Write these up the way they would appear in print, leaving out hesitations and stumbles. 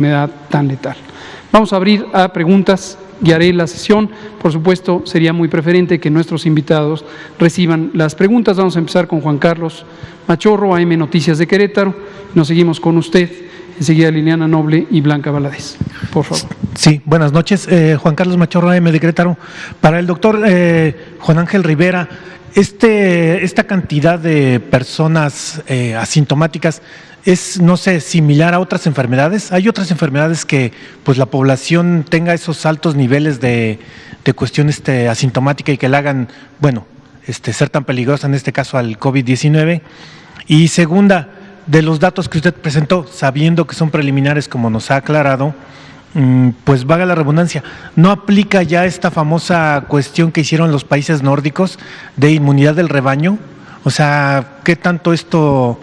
enfermedad tan letal. Vamos a abrir a preguntas, guiaré la sesión. Por supuesto, sería muy preferente que nuestros invitados reciban las preguntas. Vamos a empezar con Juan Carlos Machorro, AM Noticias de Querétaro. Nos seguimos con usted, enseguida Liliana Noble y Blanca Valadez. Por favor. Sí, buenas noches. Juan Carlos Machorro, AM de Querétaro. Para el doctor Juan Ángel Rivera, esta cantidad de personas asintomáticas es, no sé, similar a otras enfermedades. ¿Hay otras enfermedades que pues la población tenga esos altos niveles de cuestión asintomática y que la hagan, bueno, ser tan peligrosa en este caso al COVID-19? Y segunda, de los datos que usted presentó, sabiendo que son preliminares como nos ha aclarado, pues valga la redundancia, ¿no aplica ya esta famosa cuestión que hicieron los países nórdicos de inmunidad del rebaño? O sea, ¿qué tanto esto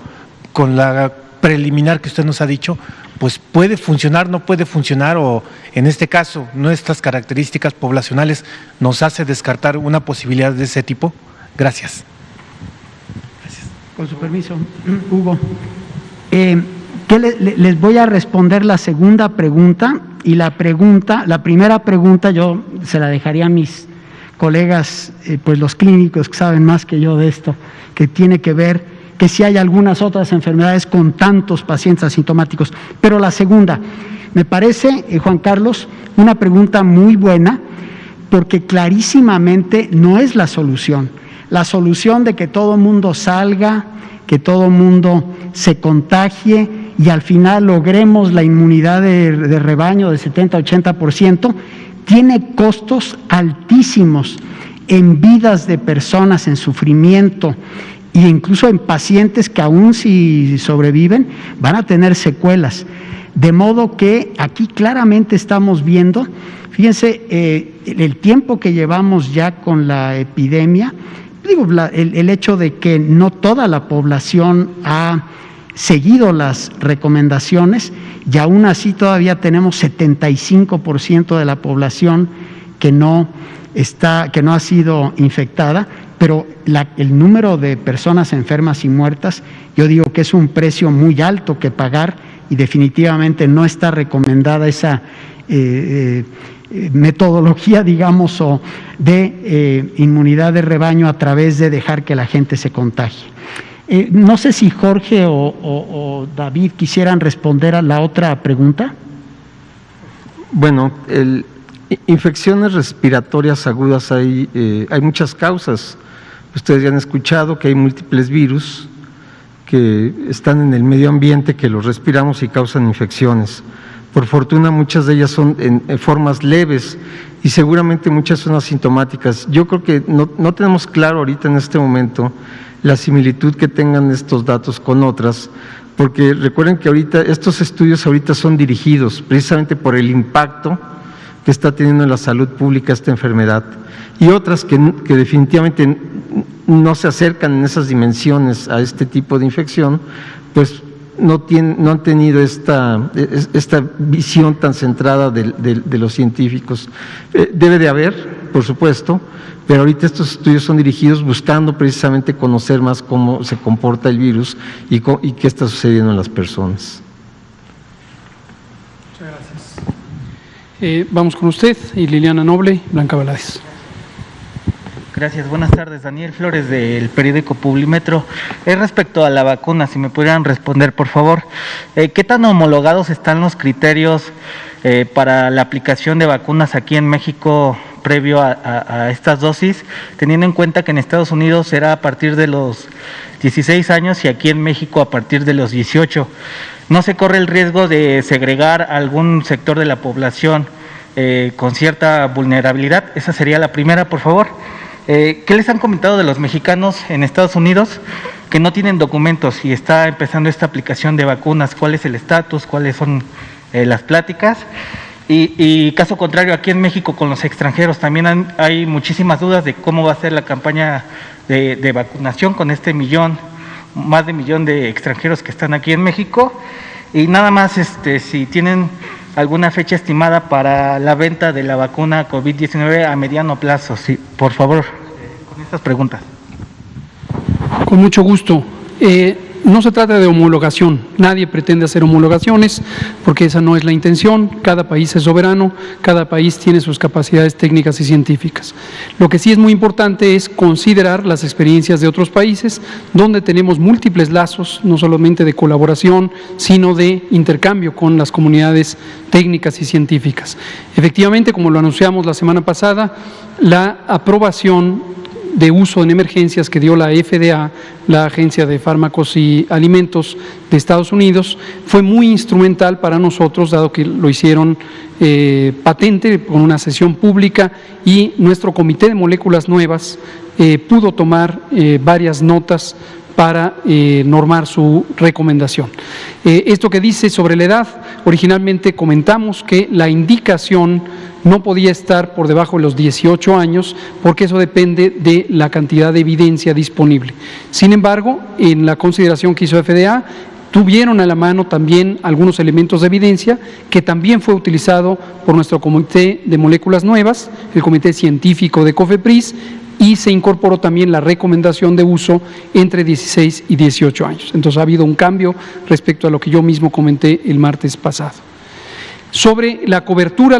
con la preliminar que usted nos ha dicho, pues puede funcionar, no puede funcionar, o en este caso nuestras características poblacionales nos hace descartar una posibilidad de ese tipo? Gracias. Gracias. Con su permiso, Hugo. Les voy a responder la segunda pregunta, y la primera pregunta yo se la dejaría a mis colegas, pues los clínicos que saben más que yo de esto, que tiene que ver que si hay algunas otras enfermedades con tantos pacientes asintomáticos. Pero la segunda, me parece, Juan Carlos, una pregunta muy buena, porque clarísimamente no es la solución. La solución de que todo mundo salga, que todo mundo se contagie y al final logremos la inmunidad de rebaño de 70-80%, tiene costos altísimos en vidas de personas, en sufrimiento, e incluso en pacientes que aún si sobreviven van a tener secuelas. De modo que aquí claramente estamos viendo, fíjense, el tiempo que llevamos ya con la epidemia, el hecho de que no toda la población ha seguido las recomendaciones, y aún así todavía tenemos 75% de la población que no ha sido infectada, pero el número de personas enfermas y muertas, yo digo que es un precio muy alto que pagar, y definitivamente no está recomendada esa metodología, digamos, o de inmunidad de rebaño a través de dejar que la gente se contagie. No sé si Jorge o David quisieran responder a la otra pregunta. Bueno, infecciones respiratorias agudas hay muchas causas. Ustedes ya han escuchado que hay múltiples virus que están en el medio ambiente, que los respiramos y causan infecciones. Por fortuna muchas de ellas son en formas leves y seguramente muchas son asintomáticas. Yo creo que no tenemos claro ahorita en este momento la similitud que tengan estos datos con otras, porque recuerden que ahorita estos estudios son dirigidos precisamente por el impacto que está teniendo en la salud pública esta enfermedad, y otras que definitivamente no se acercan en esas dimensiones a este tipo de infección, pues no han tenido esta visión tan centrada de los científicos. Debe de haber, por supuesto, pero ahorita estos estudios son dirigidos buscando precisamente conocer más cómo se comporta el virus y qué está sucediendo en las personas. Muchas gracias. Vamos con usted y Liliana Noble, Blanca Valadez. Gracias, buenas tardes. Daniel Flores del periódico Publimetro. Respecto a la vacuna, si me pudieran responder, por favor, ¿qué tan homologados están los criterios para la aplicación de vacunas aquí en México previo a estas dosis, teniendo en cuenta que en Estados Unidos será a partir de los 16 años y aquí en México a partir de los 18? ¿No se corre el riesgo de segregar a algún sector de la población con cierta vulnerabilidad? Esa sería la primera, por favor. ¿Qué les han comentado de los mexicanos en Estados Unidos que no tienen documentos y está empezando esta aplicación de vacunas? ¿Cuál es el estatus? ¿Cuáles son las pláticas? Y caso contrario, aquí en México con los extranjeros también hay muchísimas dudas de cómo va a ser la campaña de vacunación con más de 1 millón de extranjeros que están aquí en México. Y nada más, si tienen alguna fecha estimada para la venta de la vacuna COVID-19 a mediano plazo, sí, por favor, con estas preguntas. Con mucho gusto. No se trata de homologación, nadie pretende hacer homologaciones porque esa no es la intención, cada país es soberano, cada país tiene sus capacidades técnicas y científicas. Lo que sí es muy importante es considerar las experiencias de otros países donde tenemos múltiples lazos, no solamente de colaboración, sino de intercambio con las comunidades técnicas y científicas. Efectivamente, como lo anunciamos la semana pasada, la aprobación de uso en emergencias que dio la FDA, la Agencia de Fármacos y Alimentos de Estados Unidos, fue muy instrumental para nosotros, dado que lo hicieron patente con una sesión pública y nuestro Comité de Moléculas Nuevas pudo tomar varias notas para normar su recomendación. Esto que dice sobre la edad, originalmente comentamos que la indicación no podía estar por debajo de los 18 años porque eso depende de la cantidad de evidencia disponible. Sin embargo, en la consideración que hizo FDA, tuvieron a la mano también algunos elementos de evidencia que también fue utilizado por nuestro Comité de Moléculas Nuevas, el Comité Científico de COFEPRIS, y se incorporó también la recomendación de uso entre 16 y 18 años. Entonces ha habido un cambio respecto a lo que yo mismo comenté el martes pasado. Sobre la cobertura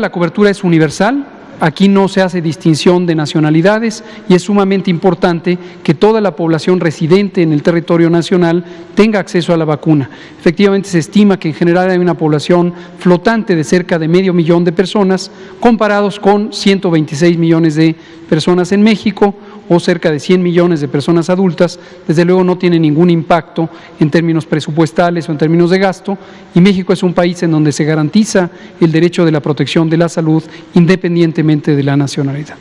es universal. Aquí no se hace distinción de nacionalidades y es sumamente importante que toda la población residente en el territorio nacional tenga acceso a la vacuna. Efectivamente, se estima que en general hay una población flotante de cerca de 500,000 de personas, comparados con 126 millones de personas en México o cerca de 100 millones de personas adultas. Desde luego no tiene ningún impacto en términos presupuestales o en términos de gasto, y México es un país en donde se garantiza el derecho de la protección de la salud independientemente de la nacionalidad.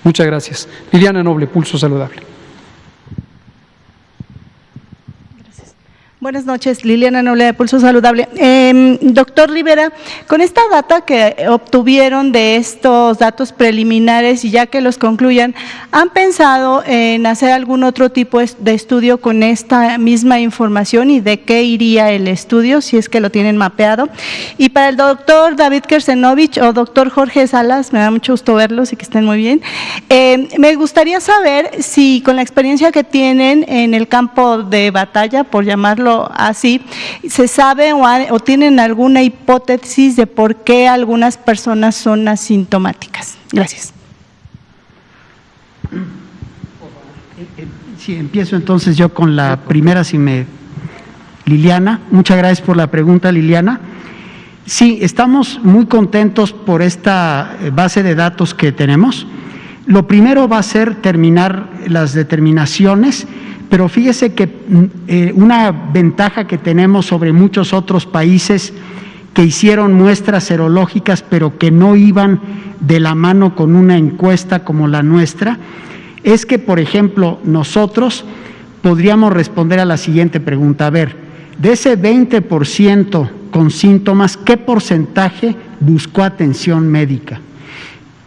Muchas gracias. Liliana Noble, Pulso Saludable. Buenas noches, Liliana Noble de Pulso Saludable. Doctor Rivera, con esta data que obtuvieron de estos datos preliminares y ya que los concluyan, ¿han pensado en hacer algún otro tipo de estudio con esta misma información y de qué iría el estudio, si es que lo tienen mapeado? Y para el doctor David Kersenovich o doctor Jorge Salas, me da mucho gusto verlos y que estén muy bien, me gustaría saber si con la experiencia que tienen en el campo de batalla, por llamarlo así, ¿se sabe o tienen alguna hipótesis de por qué algunas personas son asintomáticas? Gracias. Sí, empiezo entonces yo con la primera, Liliana, muchas gracias por la pregunta, Liliana. Sí, estamos muy contentos por esta base de datos que tenemos. Lo primero va a ser terminar las determinaciones, pero fíjese que una ventaja que tenemos sobre muchos otros países que hicieron muestras serológicas pero que no iban de la mano con una encuesta como la nuestra, es que, por ejemplo, nosotros podríamos responder a la siguiente pregunta. A ver, de ese 20% con síntomas, ¿qué porcentaje buscó atención médica?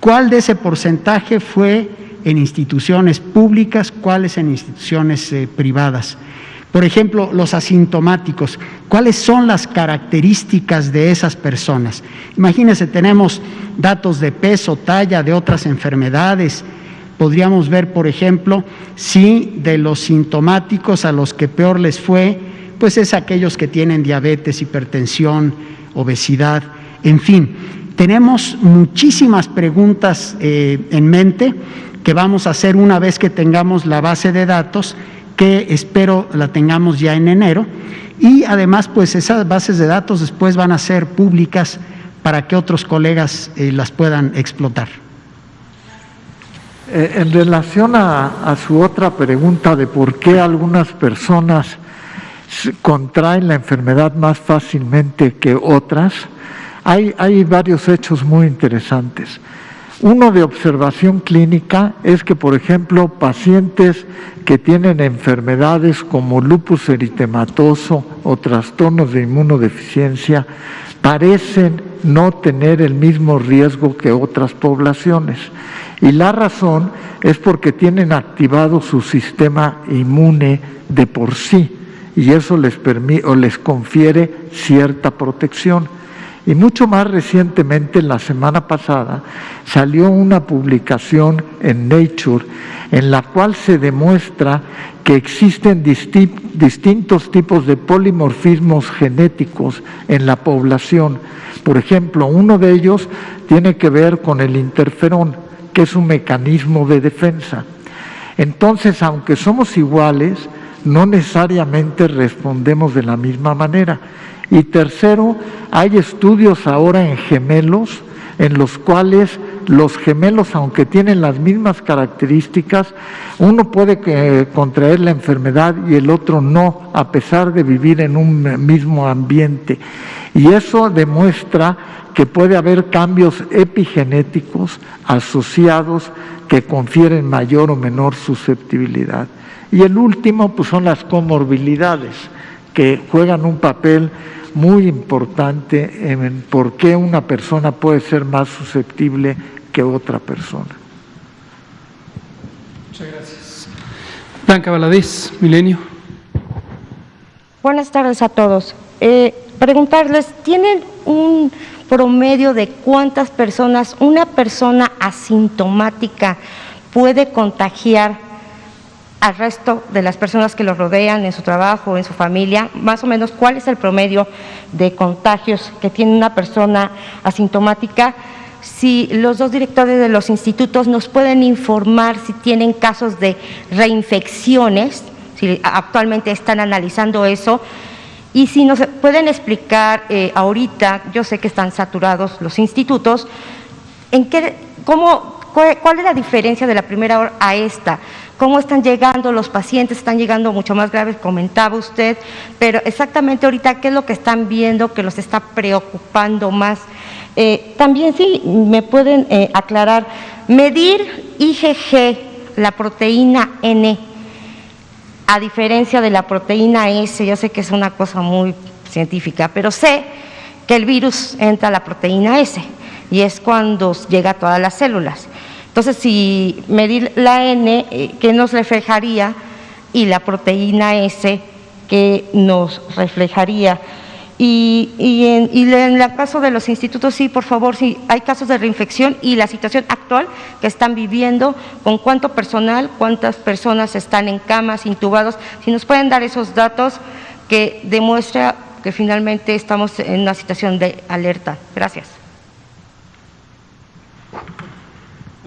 ¿Cuál de ese porcentaje fue en instituciones públicas, cuáles en instituciones privadas? Por ejemplo, los asintomáticos, ¿cuáles son las características de esas personas? Imagínense, tenemos datos de peso, talla, de otras enfermedades. Podríamos ver, por ejemplo, si de los sintomáticos a los que peor les fue, pues es aquellos que tienen diabetes, hipertensión, obesidad, en fin. Tenemos muchísimas preguntas en mente que vamos a hacer una vez que tengamos la base de datos, que espero la tengamos ya en enero, y además pues esas bases de datos después van a ser públicas para que otros colegas las puedan explotar. En relación a su otra pregunta de por qué algunas personas contraen la enfermedad más fácilmente que otras, hay varios hechos muy interesantes. Uno de observación clínica es que, por ejemplo, pacientes que tienen enfermedades como lupus eritematoso o trastornos de inmunodeficiencia parecen no tener el mismo riesgo que otras poblaciones. Y la razón es porque tienen activado su sistema inmune de por sí y eso les confiere cierta protección. Y mucho más recientemente, la semana pasada, salió una publicación en Nature en la cual se demuestra que existen distintos tipos de polimorfismos genéticos en la población. Por ejemplo, uno de ellos tiene que ver con el interferón, que es un mecanismo de defensa. Entonces, aunque somos iguales, no necesariamente respondemos de la misma manera. Y tercero, hay estudios ahora en gemelos, en los cuales los gemelos, aunque tienen las mismas características, uno puede contraer la enfermedad y el otro no, a pesar de vivir en un mismo ambiente. Y eso demuestra que puede haber cambios epigenéticos asociados que confieren mayor o menor susceptibilidad. Y el último, pues son las comorbilidades, que juegan un papel muy importante en por qué una persona puede ser más susceptible que otra persona. Muchas gracias. Blanca Valadez, Milenio. Buenas tardes a todos. Preguntarles, ¿tienen un promedio de cuántas personas una persona asintomática puede contagiar al resto de las personas que lo rodean en su trabajo, en su familia? Más o menos, ¿cuál es el promedio de contagios que tiene una persona asintomática? Si los dos directores de los institutos nos pueden informar si tienen casos de reinfecciones, si actualmente están analizando eso, y si nos pueden explicar ahorita, yo sé que están saturados los institutos, ¿cuál es la diferencia de la primera hora a esta? ¿Cómo están llegando los pacientes? Están llegando mucho más graves, comentaba usted, pero exactamente ahorita, ¿qué es lo que están viendo que los está preocupando más? También sí me pueden aclarar, medir IgG, la proteína N, a diferencia de la proteína S, yo sé que es una cosa muy científica, pero sé que el virus entra a la proteína S y es cuando llega a todas las células. Entonces, si medir la N, ¿qué nos reflejaría? Y la proteína S, ¿qué nos reflejaría? Y en el caso de los institutos, sí, por favor, si hay casos de reinfección y la situación actual que están viviendo, con cuánto personal, cuántas personas están en camas, intubados, si nos pueden dar esos datos que demuestra que finalmente estamos en una situación de alerta. Gracias.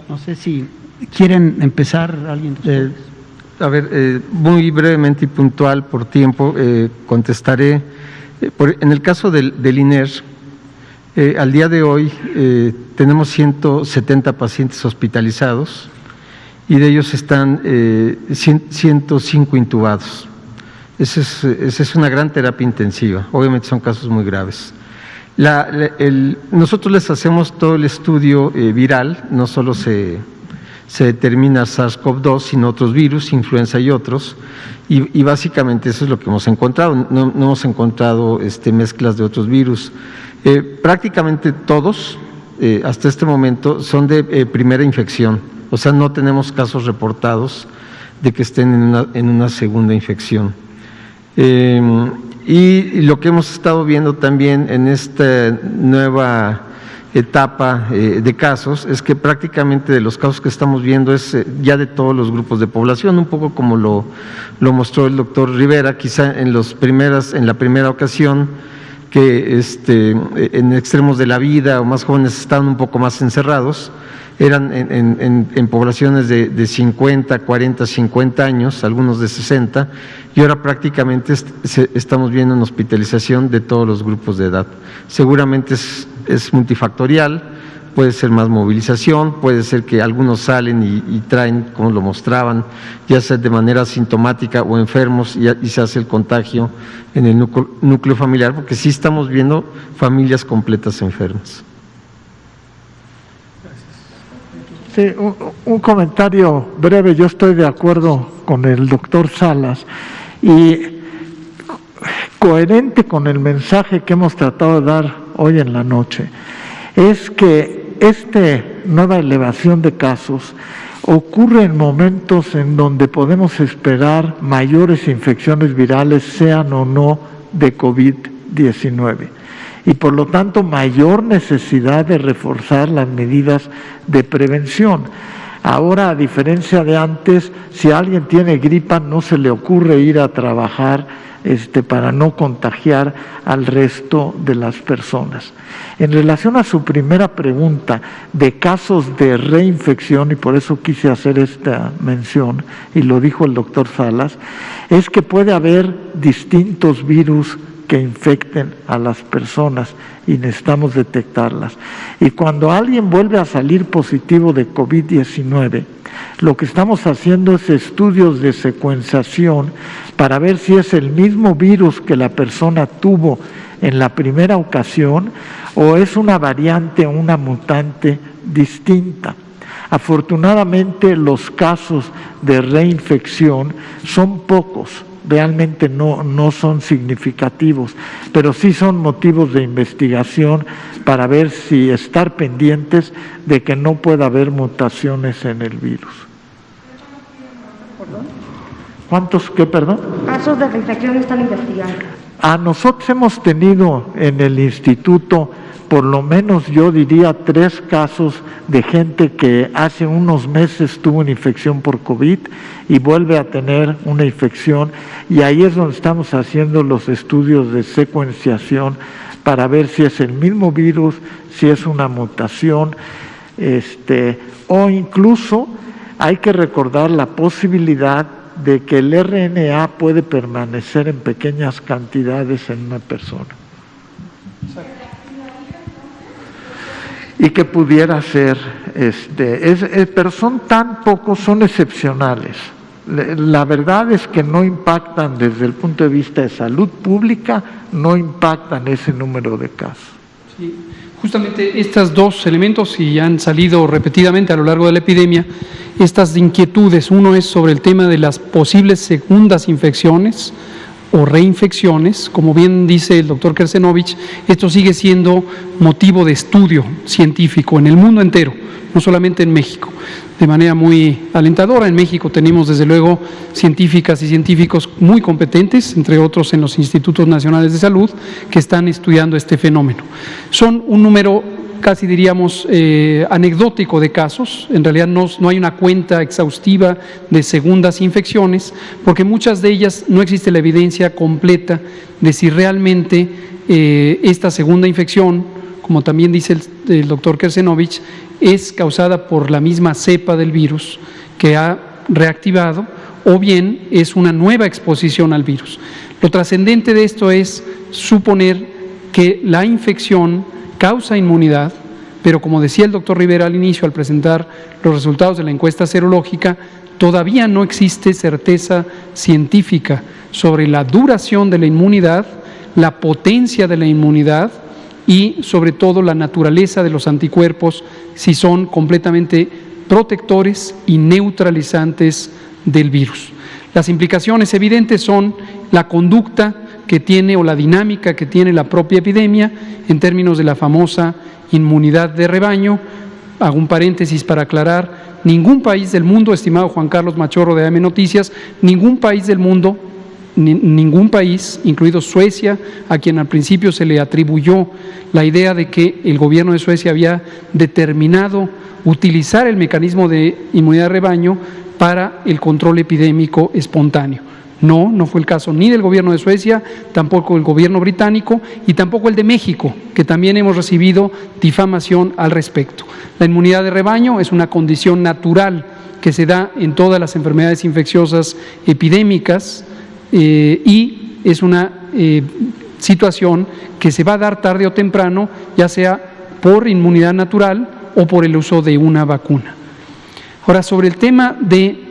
No sé si quieren empezar alguien. A ver, muy brevemente y puntual por tiempo, contestaré. En el caso del INER, al día de hoy tenemos 170 pacientes hospitalizados y de ellos están 105 intubados. Esa es una gran terapia intensiva, obviamente son casos muy graves. Nosotros les hacemos todo el estudio viral, no solo se determina SARS-CoV-2, sino otros virus, influenza y otros, y básicamente eso es lo que hemos encontrado. No hemos encontrado mezclas de otros virus. Prácticamente todos, hasta este momento, son de primera infección, o sea, no tenemos casos reportados de que estén en una segunda infección. Y lo que hemos estado viendo también en esta nueva etapa de casos es que prácticamente de los casos que estamos viendo es ya de todos los grupos de población, un poco como lo mostró el doctor Rivera, quizá en la primera ocasión que en extremos de la vida o más jóvenes estaban un poco más encerrados, eran en poblaciones de 50, 40, 50 años, algunos de 60, y ahora prácticamente estamos viendo una hospitalización de todos los grupos de edad. Seguramente es multifactorial, puede ser más movilización, puede ser que algunos salen y traen, como lo mostraban, ya sea de manera asintomática o enfermos y se hace el contagio en el núcleo familiar, porque sí estamos viendo familias completas enfermas. Sí, un comentario breve. Yo estoy de acuerdo con el doctor Salas y coherente con el mensaje que hemos tratado de dar hoy en la noche, es que esta nueva elevación de casos ocurre en momentos en donde podemos esperar mayores infecciones virales, sean o no de COVID-19. y por lo tanto mayor necesidad de reforzar las medidas de prevención. Ahora, a diferencia de antes, si alguien tiene gripa no se le ocurre ir a trabajar para no contagiar al resto de las personas. En relación a su primera pregunta de casos de reinfección, y por eso quise hacer esta mención, y lo dijo el doctor Salas, es que puede haber distintos virus que infecten a las personas y necesitamos detectarlas. Y cuando alguien vuelve a salir positivo de COVID-19, lo que estamos haciendo es estudios de secuenciación para ver si es el mismo virus que la persona tuvo en la primera ocasión o es una variante o una mutante distinta. Afortunadamente, los casos de reinfección son pocos. Realmente no son significativos, pero sí son motivos de investigación para ver si estar pendientes de que no pueda haber mutaciones en el virus. ¿Cuántos qué, perdón? Casos de reinfección están investigando. Nosotros hemos tenido en el instituto, por lo menos yo diría 3 casos de gente que hace unos meses tuvo una infección por COVID y vuelve a tener una infección, y ahí es donde estamos haciendo los estudios de secuenciación para ver si es el mismo virus, si es una mutación, o incluso hay que recordar la posibilidad de que el RNA puede permanecer en pequeñas cantidades en una persona. Y que pudiera ser, pero son tan pocos, son excepcionales. La verdad es que no impactan desde el punto de vista de salud pública, no impactan ese número de casos. Sí, justamente estos 2 elementos, y han salido repetidamente a lo largo de la epidemia, estas inquietudes. Uno es sobre el tema de las posibles segundas infecciones o reinfecciones. Como bien dice el doctor Kersenovich, esto sigue siendo motivo de estudio científico en el mundo entero, no solamente en México, de manera muy alentadora. En México tenemos desde luego científicas y científicos muy competentes, entre otros en los Institutos Nacionales de Salud, que están estudiando este fenómeno. Son un número casi diríamos anecdótico de casos. En realidad no hay una cuenta exhaustiva de segundas infecciones, porque muchas de ellas no existe la evidencia completa de si realmente esta segunda infección, como también dice el doctor Kersenovich, es causada por la misma cepa del virus que ha reactivado, o bien es una nueva exposición al virus. Lo trascendente de esto es suponer que la infección causa inmunidad, pero como decía el doctor Rivera al inicio, al presentar los resultados de la encuesta serológica, todavía no existe certeza científica sobre la duración de la inmunidad, la potencia de la inmunidad y sobre todo la naturaleza de los anticuerpos, si son completamente protectores y neutralizantes del virus. Las implicaciones evidentes son la conducta que tiene o la dinámica que tiene la propia epidemia en términos de la famosa inmunidad de rebaño. Hago un paréntesis para aclarar, ningún país del mundo, estimado Juan Carlos Machorro de AM Noticias, ningún país del mundo, ningún país, incluido Suecia, a quien al principio se le atribuyó la idea de que el gobierno de Suecia había determinado utilizar el mecanismo de inmunidad de rebaño para el control epidémico espontáneo. No fue el caso ni del gobierno de Suecia, tampoco el gobierno británico y tampoco el de México, que también hemos recibido difamación al respecto. La inmunidad de rebaño es una condición natural que se da en todas las enfermedades infecciosas epidémicas y es una situación que se va a dar tarde o temprano, ya sea por inmunidad natural o por el uso de una vacuna. Ahora, sobre el tema de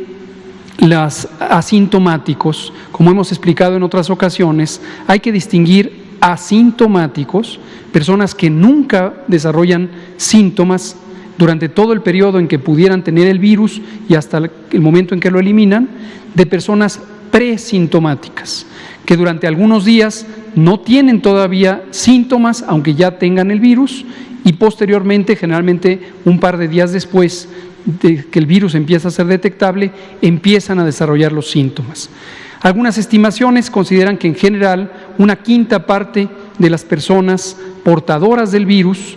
los asintomáticos, como hemos explicado en otras ocasiones, hay que distinguir asintomáticos, personas que nunca desarrollan síntomas durante todo el periodo en que pudieran tener el virus y hasta el momento en que lo eliminan, de personas presintomáticas, que durante algunos días no tienen todavía síntomas, aunque ya tengan el virus, y posteriormente, generalmente un par de días después de que el virus empieza a ser detectable, empiezan a desarrollar los síntomas. Algunas estimaciones consideran que en general una quinta parte de las personas portadoras del virus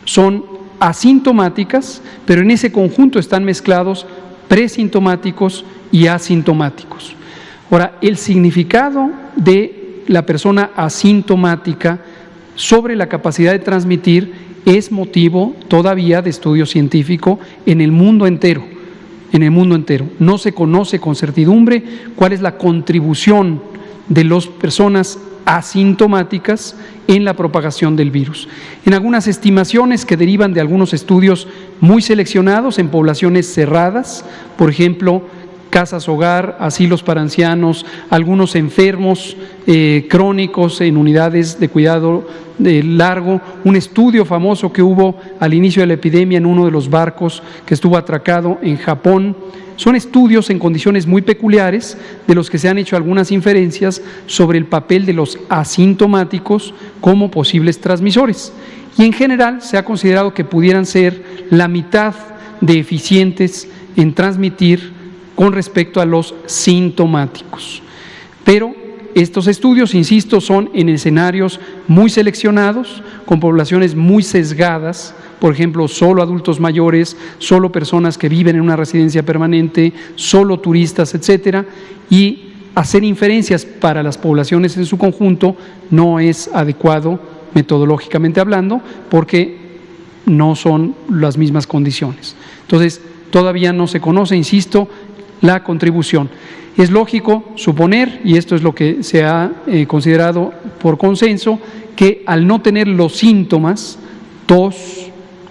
son asintomáticas, pero en ese conjunto están mezclados presintomáticos y asintomáticos. Ahora, el significado de la persona asintomática sobre la capacidad de transmitir es motivo todavía de estudio científico en el mundo entero. En el mundo entero. No se conoce con certidumbre cuál es la contribución de las personas asintomáticas en la propagación del virus. En algunas estimaciones que derivan de algunos estudios muy seleccionados en poblaciones cerradas, por ejemplo, casas hogar, asilos para ancianos, algunos enfermos crónicos en unidades de cuidado largo, un estudio famoso que hubo al inicio de la epidemia en uno de los barcos que estuvo atracado en Japón. Son estudios en condiciones muy peculiares de los que se han hecho algunas inferencias sobre el papel de los asintomáticos como posibles transmisores. Y en general se ha considerado que pudieran ser la mitad de eficientes en transmitir con respecto a los sintomáticos. Pero estos estudios, insisto, son en escenarios muy seleccionados, con poblaciones muy sesgadas, por ejemplo, solo adultos mayores, solo personas que viven en una residencia permanente, solo turistas, etcétera, y hacer inferencias para las poblaciones en su conjunto no es adecuado metodológicamente hablando, porque no son las mismas condiciones. Entonces, todavía no se conoce, insisto, la contribución. Es lógico suponer, y esto es lo que se ha considerado por consenso, que al no tener los síntomas, tos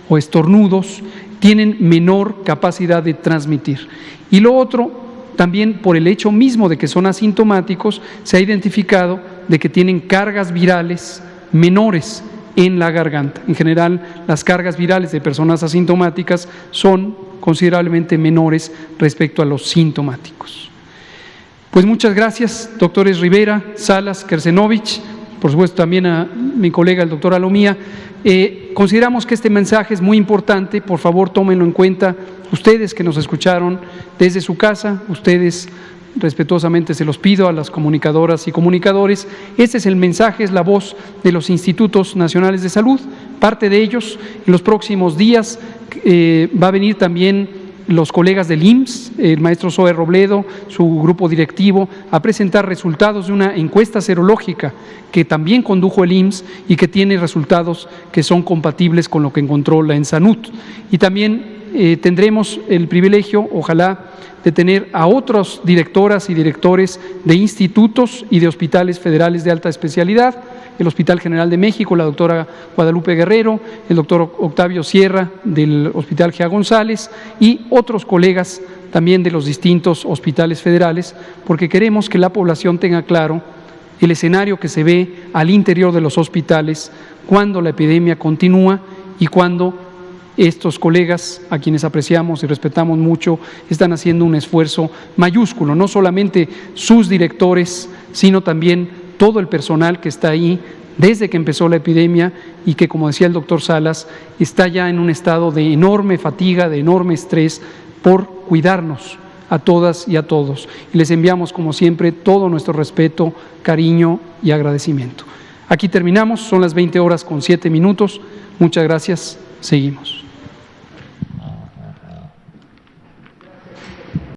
o estornudos, tienen menor capacidad de transmitir. Y lo otro, también por el hecho mismo de que son asintomáticos, se ha identificado de que tienen cargas virales menores en la garganta. En general, las cargas virales de personas asintomáticas son considerablemente menores respecto a los sintomáticos. Pues muchas gracias, doctores Rivera, Salas, Kersenovich, por supuesto también a mi colega el doctor Alomía. Consideramos que este mensaje es muy importante, por favor tómenlo en cuenta ustedes que nos escucharon desde su casa, ustedes respetuosamente se los pido a las comunicadoras y comunicadores. Este es el mensaje, es la voz de los Institutos Nacionales de Salud, parte de ellos. En los próximos días va a venir también los colegas del IMSS, el maestro Zoe Robledo, su grupo directivo, a presentar resultados de una encuesta serológica que también condujo el IMSS y que tiene resultados que son compatibles con lo que encontró la ENSANUT. Y también tendremos el privilegio, ojalá, de tener a otros directoras y directores de institutos y de hospitales federales de alta especialidad, el Hospital General de México, la doctora Guadalupe Guerrero, el doctor Octavio Sierra del Hospital Gea González y otros colegas también de los distintos hospitales federales, porque queremos que la población tenga claro el escenario que se ve al interior de los hospitales cuando la epidemia continúa y cuando estos colegas, a quienes apreciamos y respetamos mucho, están haciendo un esfuerzo mayúsculo, no solamente sus directores, sino también todo el personal que está ahí desde que empezó la epidemia y que, como decía el doctor Salas, está ya en un estado de enorme fatiga, de enorme estrés por cuidarnos a todas y a todos. Y les enviamos, como siempre, todo nuestro respeto, cariño y agradecimiento. Aquí terminamos, son las 20:07. Muchas gracias, seguimos.